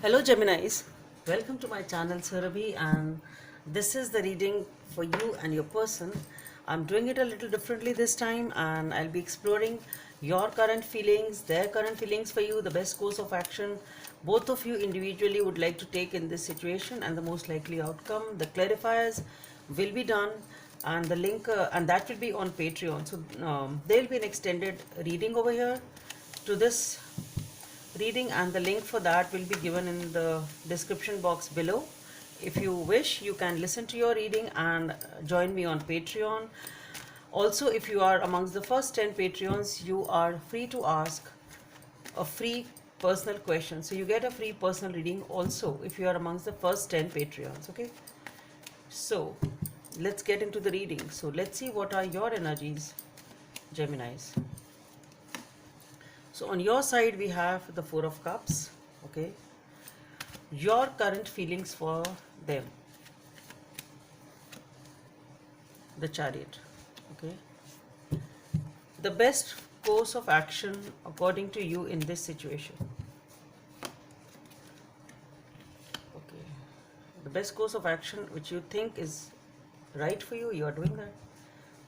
Hello Geminis, welcome to my channel Surabhi, and this is the reading for you and your person. I'm doing it a little differently this time, and I'll be exploring your current feelings, their current feelings for you, the best course of action both of you individually would like to take in this situation, and the most likely outcome. The clarifiers will be done, and the link and that will be on Patreon. So there will be an extended reading over here to this reading, and the link for that will be given in the description box below. If you wish, you can listen to your reading and join me on Patreon. Also, if you are amongst the first 10 Patreons, you are free to ask a free personal question. So you get a free personal reading also if you are amongst the first 10 Patreons. Okay, so let's get into the reading. So let's see what are your energies, Geminis. So on your side we have the Four of Cups. Okay, your current feelings for them, the Chariot. Okay, the best course of action according to you in this situation. Okay, the best course of action which you think is right for you, you are doing that.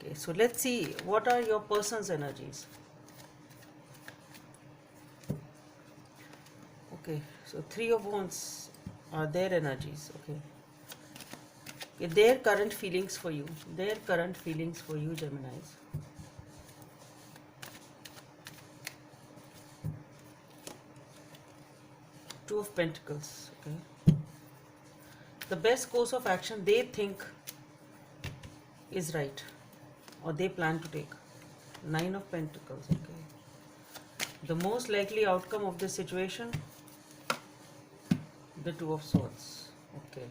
Okay, so let's see what are your person's energies. Okay, so Three of Wands are their energies. Okay, their current feelings for you, Geminis. Two of Pentacles. Okay, the best course of action they think is right or they plan to take. Nine of Pentacles. Okay, the most likely outcome of this situation, the Two of Swords. Okay,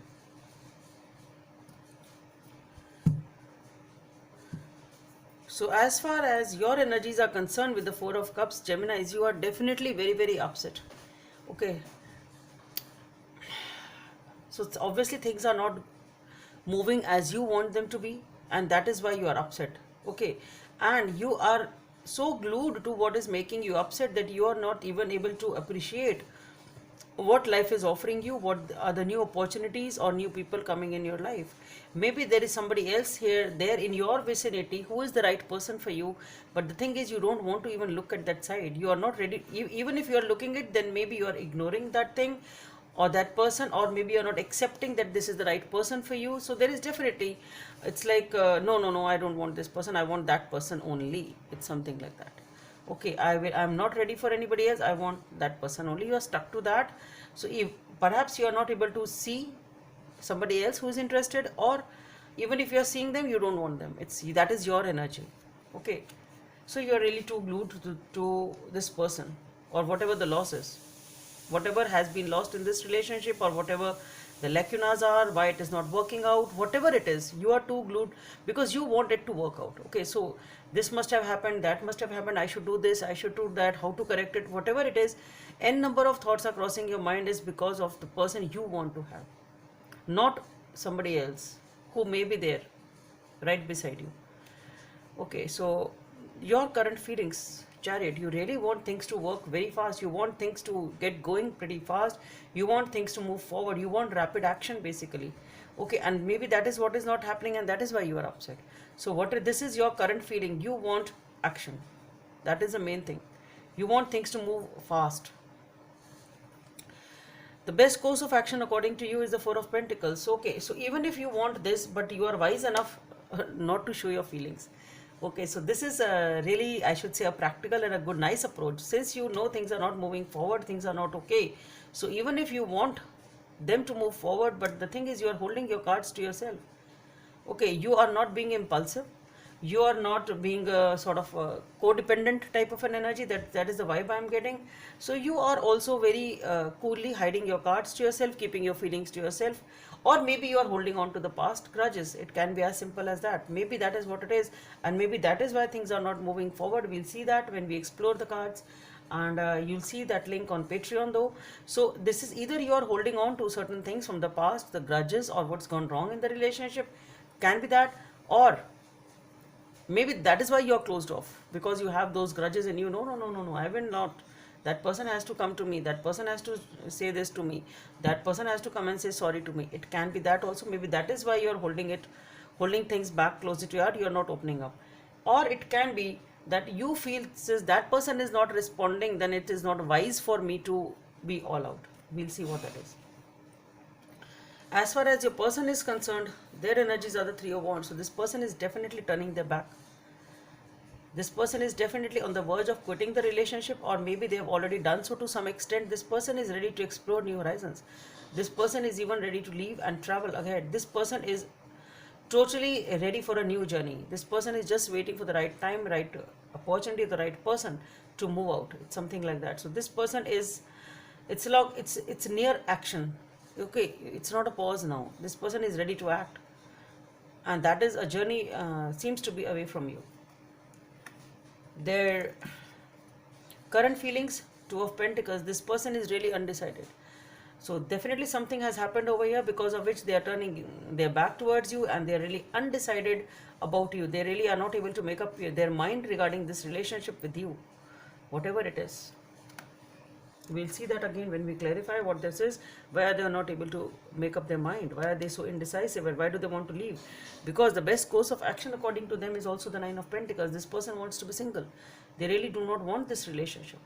so as far as your energies are concerned with the Four of Cups, Geminis, you are definitely very upset. Okay, so it's obviously things are not moving as you want them to be, and that is why you are upset. Okay, and you are so glued to what is making you upset that you are not even able to appreciate what life is offering you, what are the new opportunities or new people coming in your life. Maybe there is somebody else here there in your vicinity who is the right person for you, but the thing is you don't want to even look at that side. You are not ready. Even if you are looking at, then maybe you are ignoring that thing or that person, or maybe you're not accepting that this is the right person for you. So there is definitely, it's like no, I don't want this person, I want that person only. It's something like that. Okay, I'm not ready for anybody else, I want that person only. You are stuck to that. So if perhaps you are not able to see somebody else who is interested, or even if you are seeing them, you don't want them. It's that is your energy. Okay, so you are really too glued to this person, or whatever the loss is, whatever has been lost in this relationship, or whatever the lacunas are, why it is not working out, whatever it is, you are too glued because you want it to work out. Okay, so this must have happened, that must have happened, I should do this, I should do that, how to correct it, whatever it is, n number of thoughts are crossing your mind is because of the person you want to have, not somebody else who may be there right beside you. Okay, so your current feelings, Chariot, you really want things to work very fast. You want things to get going pretty fast. You want things to move forward. You want rapid action, basically. Okay, and maybe that is what is not happening, and that is why you are upset. So this is your current feeling. You want action. That is the main thing. You want things to move fast. The best course of action according to you is the Four of Pentacles. Okay, so even if you want this, but you are wise enough not to show your feelings. Okay, so this is really, I should say, a practical and a good, nice approach. Since you know things are not moving forward, things are not okay. So even if you want them to move forward, but the thing is you are holding your cards to yourself. Okay, you are not being impulsive. You are not being a sort of a codependent type of an energy. That is the vibe I am getting. So you are also very coolly hiding your cards to yourself, keeping your feelings to yourself, or maybe you are holding on to the past grudges. It can be as simple as that. Maybe that is what it is, and maybe that is why things are not moving forward. We'll see that when we explore the cards, and you'll see that link on Patreon though. So this is either you are holding on to certain things from the past, the grudges, or what's gone wrong in the relationship, can be that, or maybe that is why you are closed off, because you have those grudges and you, no, I will not, That person has to come to me, that person has to say this to me, that person has to come and say sorry to me. It can be that also. Maybe that is why you're holding things back closer to your heart, you're not opening up. Or it can be that you feel, since that person is not responding, then it is not wise for me to be all out. We'll see what that is. As far as your person is concerned, their energies are the Three of Wands. So this person is definitely turning their back. This person is definitely on the verge of quitting the relationship, or maybe they have already done so to some extent. This person is ready to explore new horizons. This person is even ready to leave and travel ahead. This person is totally ready for a new journey. This person is just waiting for the right time, right opportunity, the right person to move out. It's something like that. So this person is, it's near action. Okay, it's not a pause now. This person is ready to act, and that is a journey seems to be away from you. Their current feelings, Two of Pentacles, this person is really undecided. So definitely something has happened over here because of which they are turning their back towards you, and they are really undecided about you. They really are not able to make up their mind regarding this relationship with you, whatever it is. We'll see that again when we clarify what this is. Why are they not able to make up their mind? Why are they so indecisive, and why do they want to leave? Because the best course of action according to them is also the Nine of Pentacles. This person wants to be single. They really do not want this relationship.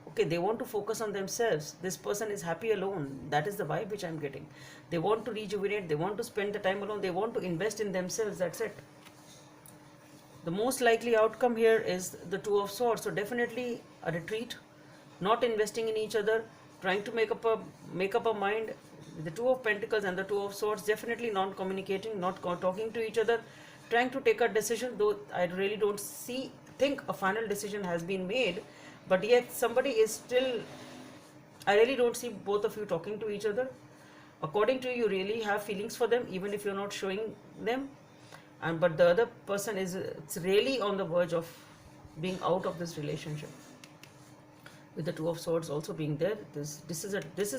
Okay, they want to focus on themselves. This person is happy alone. That is the vibe which I'm getting. They want to rejuvenate. They want to spend the time alone. They want to invest in themselves. That's it. The most likely outcome here is the Two of Swords. So definitely a retreat, not investing in each other, trying to make up a mind. The Two of Pentacles and the Two of Swords, definitely not communicating, not talking to each other, trying to take a decision. Though I really don't think a final decision has been made, but yet somebody is still, I really don't see both of you talking to each other. According to you, really have feelings for them, even if you're not showing them. And but the other person is, it's really on the verge of being out of this relationship. With the Two of Swords also being there, this is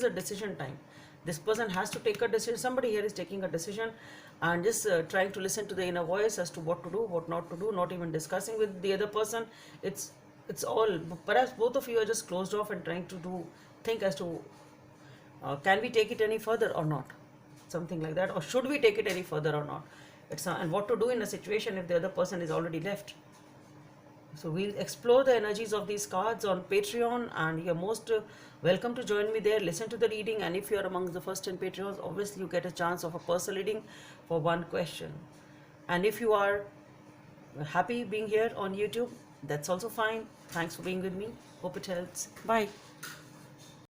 a decision time. This person has to take a decision. Somebody here is taking a decision and just trying to listen to the inner voice as to what to do, what not to do, not even discussing with the other person. It's all, perhaps both of you are just closed off and trying to think as to can we take it any further or not, something like that, or should we take it any further or not. And what to do in a situation if the other person is already left. So we'll explore the energies of these cards on Patreon, and you're most welcome to join me there, listen to the reading, and if you're among the first 10 Patreons, obviously you get a chance of a personal reading for one question. And if you are happy being here on YouTube, that's also fine. Thanks for being with me. Hope it helps. Bye.